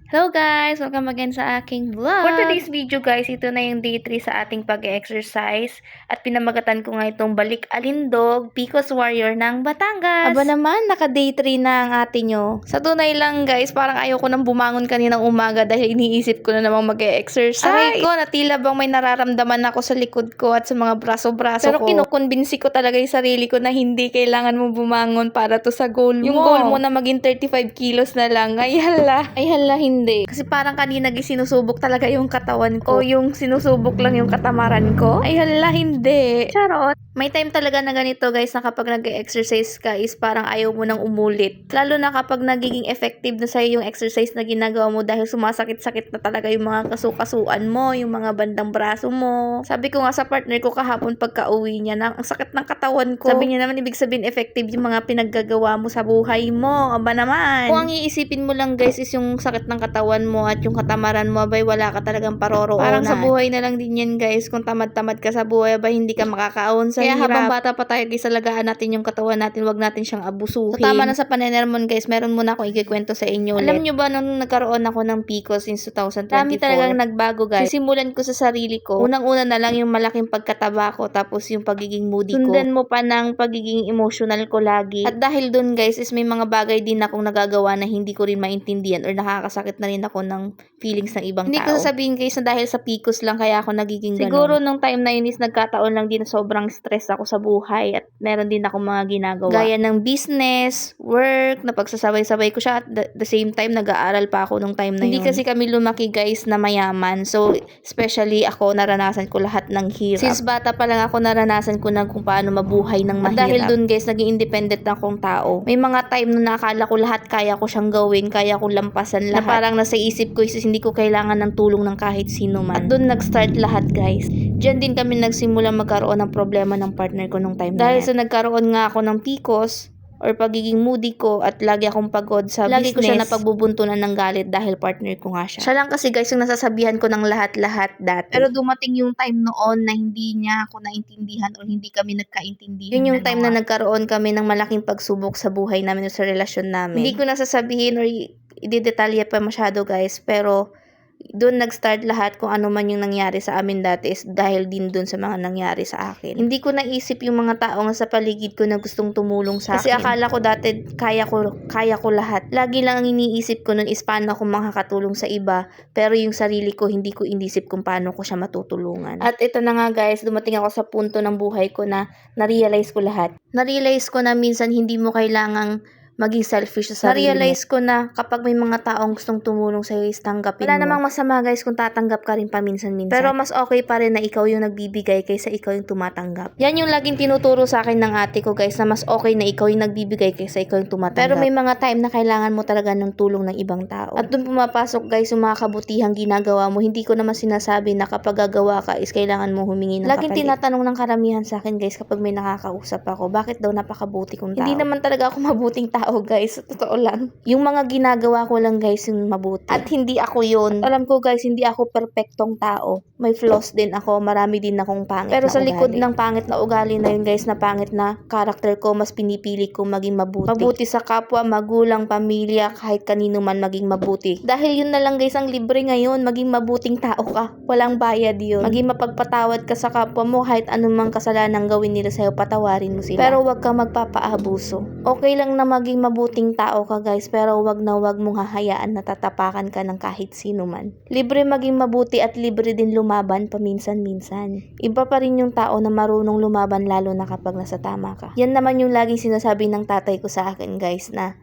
Hello guys! Welcome again sa aking vlog. For today's video guys, ito na yung day 3 sa ating pag-exercise. At pinamagatan ko nga itong Balik Alindog, Picos Warrior ng Batangas. Aba naman, naka day 3 na ang ate nyo. Sa tunay lang guys, parang ayoko nang bumangon kaninang umaga dahil iniisip ko na namang mag-exercise. Aray ko, natila bang may nararamdaman ako sa likod ko at sa mga braso-braso ko. Pero kinukonbinsi ko talaga yung sarili ko na hindi kailangan mo bumangon para to sa goal mo. Yung goal mo na maging 35 kilos na lang. Ay hala, hindi. Kasi parang kanina sinusubok talaga yung katawan ko. O yung sinusubok lang yung katamaran ko. Ay hala, hindi. Charot. May time talaga na ganito guys na kapag nag-exercise ka is parang ayaw mo nang umulit. Lalo na kapag nagiging effective na sa'yo yung exercise na ginagawa mo dahil sumasakit-sakit na talaga yung mga kasukasuan mo, yung mga bandang braso mo. Sabi ko nga sa partner ko kahapon pagka uwi niya na ang sakit ng katawan ko. Sabi niya naman ibig sabihin effective yung mga pinaggagawa mo sa buhay mo. Aba naman. Kung ang iisipin mo lang guys is yung sakit ng katawan mo at yung katamaran mo, abay wala ka talagang paroroonan. Parang sa buhay na lang din yan guys. Kung tamad-tamad ka sa buhay, abay hindi ka makakaon sa hirap. Kaya habang bata pa tayo guys, alagaan natin yung katawan natin, wag natin siyang abusuhin. So tama na sa panenermon guys, meron muna akong ikikwento sa inyo ulit. Alam nyo ba nung nagkaroon ako ng PCOS since 2024? Dami talagang nagbago guys. Sisimulan ko sa sarili ko. Unang-una na lang yung malaking pagkataba ko, tapos yung pagiging moody ko. Sundan mo pa ng pagiging emotional ko lagi. At dahil dun guys, is may mga bagay din akong nagagawa na hindi ko rin maintindihan or nakakasakit na rin ako ng feelings ng ibang tao. Hindi ko sabihin guys na dahil sa PCOS lang kaya ako nagiging ganun. Siguro nung time na yun is nagkataon lang din na sobrang stress ako sa buhay at meron din ako mga ginagawa. Gaya ng business, work, na pagsasabay-sabay ko siya at the same time nag-aaral pa ako nung time na yun. Hindi kasi kami lumaki guys na mayaman. So, especially ako, naranasan ko lahat ng hirap. Since bata pa lang ako, naranasan ko na kung paano mabuhay ng mahirap. At dahil dun guys, naging independent na akong tao. May mga time na nakala ko lahat kaya ko siyang gawin, kaya ko lampasan lahat. Na parang nasa isip ko is hindi ko kailangan ng tulong ng kahit sino man. At dun nag-start lahat guys. Diyan din kami nagsimula magkaroon ng problema ng partner ko nung time na dahil sa nagkaroon nga ako ng PCOS or pagiging moody ko at lagi akong pagod sa business. Lagi ko siya napagbubuntunan ng galit dahil partner ko nga siya. Siya lang kasi guys yung nasasabihan ko ng lahat-lahat dati. Pero dumating yung time noon na hindi niya ako naintindihan o hindi kami nagkaintindihan. Yun yung time na nagkaroon kami ng malaking pagsubok sa buhay namin o sa relasyon namin. Hindi ko nasasabihin or i-detalye pa masyado guys, pero doon nag-start lahat kung ano man yung nangyari sa amin dati is dahil din doon sa mga nangyari sa akin. Hindi ko naisip yung mga tao nga sa paligid ko na gustong tumulong sa akin. Kasi akala ko dati kaya ko lahat. Lagi lang ang iniisip ko noon is paano ako makakatulong sa iba, pero yung sarili ko hindi ko inisip kung paano ko siya matutulungan. At ito na nga guys, dumating ako sa punto ng buhay ko na na-realize ko lahat. Na-realize ko na minsan hindi mo kailangang maging selfish sa sarili mo. Na-realize ko na kapag may mga taong gustong tumulong sa'yo is tanggapin mo. Wala namang masama guys kung tatanggap ka rin paminsan-minsan. Pero mas okay pa rin na ikaw yung nagbibigay kaysa ikaw yung tumatanggap. Yan yung laging tinuturo sa akin ng ate ko guys, na mas okay na ikaw yung nagbibigay kaysa ikaw yung tumatanggap. Pero may mga time na kailangan mo talaga ng tulong ng ibang tao. At dun pumapasok guys yung mga kabutihang ginagawa mo. Hindi ko naman sinasabi na kapag gagawa ka is kailangan mo humingi ng kapalit. Laging tinatanong ng karamihan sa akin guys kapag may nakakausap ako, bakit daw napakabuti kong tao? Hindi naman talaga ako mabuting tao guys, totoo lang. Yung mga ginagawa ko lang guys yung mabuti. At hindi ako yun. At alam ko guys, hindi ako perpektong tao. May flaws din ako, marami din akong pangit pero na sa likod ugali. Ng pangit na ugali na yun guys, na pangit na karakter ko, mas pinipili kong maging mabuti. Mabuti sa kapwa, magulang, pamilya, kahit kanino man maging mabuti. Dahil yun na lang guys ang libre ngayon, maging mabuting tao ka. Walang bayad yun. Maging mapagpatawad ka sa kapwa mo kahit anumang kasalanan gawin nila sa'yo, patawarin mo sila. Pero wag kang magpapaabuso. Okay lang na maging mabuting tao ka guys, pero wag na wag mong hahayaan na tatapakan ka ng kahit sino man. Libre maging mabuti at libre din lumaban paminsan-minsan. Iba pa rin yung tao na marunong lumaban lalo na kapag nasa tama ka. Yan naman yung laging sinasabi ng tatay ko sa akin guys, na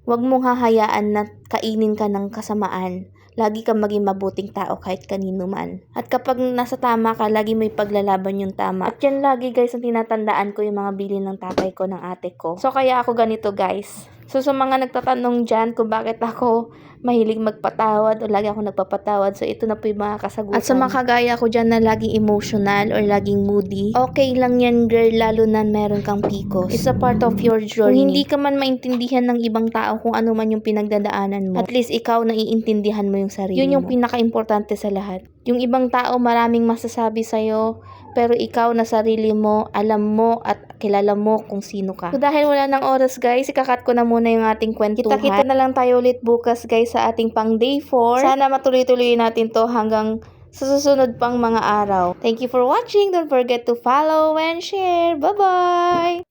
wag mong hahayaan na kainin ka ng kasamaan. Lagi kang maging mabuting tao kahit kanino man. At kapag nasa tama ka, lagi may paglalaban yung tama. At yan lagi guys ang tinatandaan ko yung mga bilin ng tatay ko, ng ate ko. So kaya ako ganito guys. So sa mga nagtatanong dyan kung bakit ako mahilig magpatawad o lagi ako nagpapatawad, so ito na po yung mga kasagutan. At sa mga kagaya ko dyan na laging emotional or laging moody, okay lang yan girl, lalo na meron kang PCOS. It's a part of your journey. Kung hindi ka man maintindihan ng ibang tao kung ano man yung pinagdadaanan mo, at least ikaw naiintindihan mo yung sarili mo. Yun yung pinaka-importante sa lahat. Yung ibang tao maraming masasabi sa'yo, pero ikaw na sarili mo, alam mo at kilala mo kung sino ka. So dahil wala ng oras guys, ikakat ko na muna yung ating kwentuhan. Kita-kita na lang tayo ulit bukas guys sa ating pang day 4. Sana matuloy-tuloy natin to hanggang sa susunod pang mga araw. Thank you for watching. Don't forget to follow and share. Bye-bye!